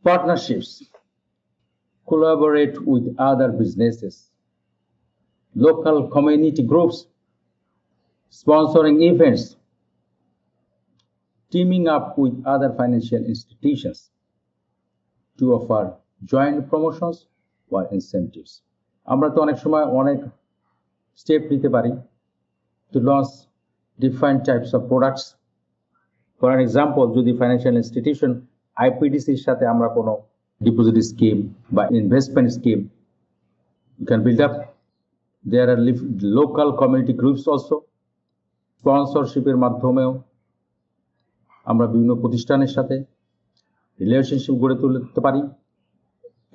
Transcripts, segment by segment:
Partnerships, collaborate with other businesses, local community groups, sponsoring events, teaming up with other financial institutions to offer joint promotions or incentives. আমরা তো অনেক সময় অনেক step নিতে পারি to launch different types of products. For an example, যদি financial institution IPDC এর সাথে আমরা কোনো deposit scheme বা investment scheme you can build up. There are local community groups also. Sponsorship এর মাধ্যমেও আমরা বিভিন্ন প্রতিষ্ঠানের সাথে রিলেশনশিপ গড়ে তুলতে পারি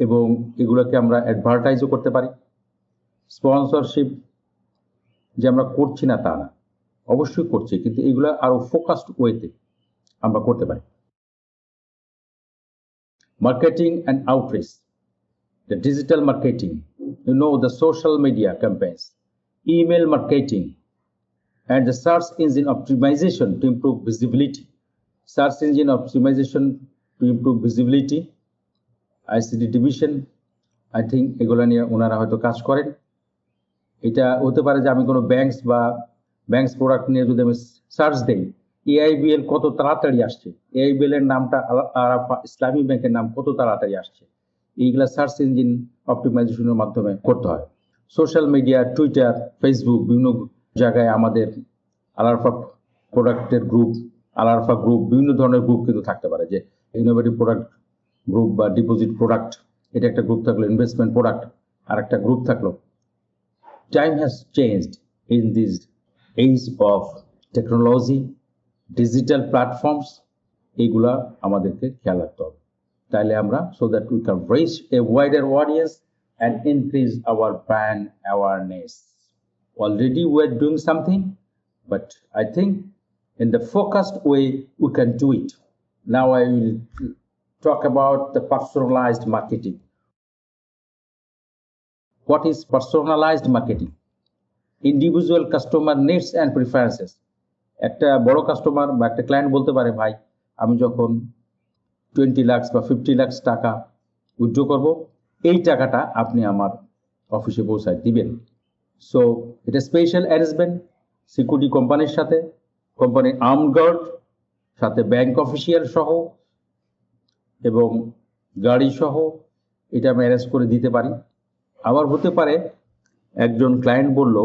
এবং এগুলোকে আমরা অ্যাডভার্টাইজও করতে পারি। স্পন্সরশিপ যে আমরা করছি না তা না, অবশ্যই করছি, কিন্তু এগুলো আরো ফোকাসড ওয়েতে আমরা করতে পারি। Marketing and outreach, the digital marketing, the social media campaigns, email marketing, and the search engine optimization to improve visibility. Search engine optimization to improve visibility, ICT division, I think এগুলো নিয়ে ওনারা হয়তো কাজ করেন। এটা হতে পারে যে আমি কোনো ব্যাংকস প্রোডাক্ট নিয়ে যদি আমি সার্চ দেই, AIBL কত তাড়াতাড়ি আসছে, AIBL এর নামটা ইসলামী ব্যাংকের নাম কত তাড়াতাড়ি আসছে, এইগুলা সার্চ ইঞ্জিন অপটিমাইজেশনের মাধ্যমে করতে হয়। সোশ্যাল মিডিয়া, টুইটার, ফেসবুক, বিভিন্ন জায়গায় আমাদের আলারফা প্রোডাক্টের গ্রুপ, আলারফা গ্রুপ, বিভিন্ন ধরনের গ্রুপ কিন্তু থাকতে পারে, যে ইনোভেটিভ প্রোডাক্ট গ্রুপ বা ডিপোজিট প্রোডাক্ট, এটা একটা গ্রুপ থাকলো, ইনভেস্টমেন্ট প্রোডাক্ট আর একটা গ্রুপ থাকলো। Time has changed in this age of technology, digital platforms, এইগুলা আমাদেরকে খেয়াল রাখতে হবে। তাহলে আমরা so that we can reach a wider audience and increase our brand awareness. Already we are doing something, but I think in the focused way we can do it. Now I will talk about the personalized marketing. What is personalized marketing? Individual customer needs and preferences. একটা বড় customer বা একটা client বলতে পারে, ভাই আমি যখন 20 লাখ বা 50 লাখ টাকা উইথড্র করব, এই টাকাটা আপনি আমার অফিসে পৌঁছায় দিবেন। সো এটা স্পেশাল অ্যারেঞ্জমেন্ট, সিকিউরিটি কোম্পানির সাথে, কোম্পানির আর্মড গার্ড সাথে, ব্যাংক অফিসিয়াল সহ এবং গাড়ি সহ এটা আমি অ্যারেঞ্জ করে দিতে পারি। আবার হতে পারে একজন ক্লায়েন্ট বলল,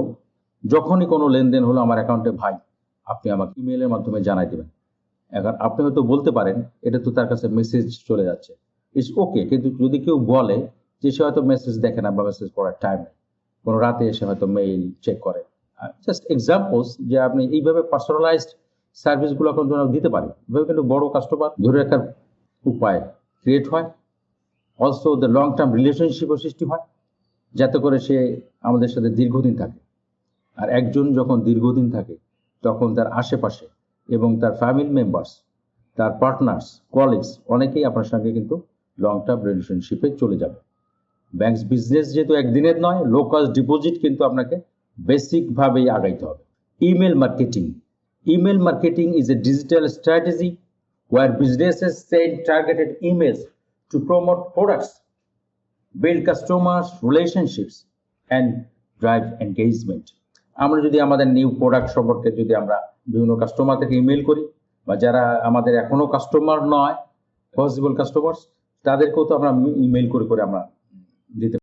যখনই কোনো লেনদেন হলো আমার অ্যাকাউন্টে, ভাই আপনি আমাকে ইমেলের মাধ্যমে জানাই দেবেন। এখন আপনি হয়তো বলতে পারেন এটা তো তার কাছে মেসেজ চলে যাচ্ছে, ইটস ওকে, কিন্তু যদি কেউ বলে যে সে হয়তো মেসেজ দেখে না বা মেসেজ পড়ার টাইম নেই, কোনো রাতে এসে হয়তো মেইল চেক করে, জাস্ট এক্সাম্পলস, যে আপনি এইভাবে পার্সোনালাইজড সার্ভিসগুলো এখন দিতে পারি, এভাবে কিন্তু বড় কাস্টমার ধরে রাখার উপায় ক্রিয়েট হয়। অলসো দ্য লং টার্ম রিলেশনশিপও সৃষ্টি হয়, যাতে করে সে আমাদের সাথে দীর্ঘদিন থাকে। আর একজন যখন দীর্ঘদিন থাকে তখন তার আশেপাশে এবং তার ফ্যামিলি মেম্বার্স, তার পার্টনার্স, কলিগস অনেকেই আপনার সঙ্গে কিন্তু লং টার্ম রিলেশনশিপে চলে যাবে। ব্যাংকস বিজনেস যেহেতু একদিনের নয়, লো কস্ট ডিপোজিট কিন্তু আপনাকে বেসিকভাবেই আগাইতে হবে। Email marketing, email marketing is a digital strategy where businesses send targeted emails to promote products, build customers relationships and drive engagement. আমরা যদি আমাদের নিউ প্রোডাক্ট সম্পর্কে যদি আমরা বিভিন্ন কাস্টমার থেকে ইমেল করি, বা যারা আমাদের এখনো কাস্টমার নয়, পসিবল কাস্টমার্স, তাদেরকেও তো আমরা ইমেল করে আমরা দিতে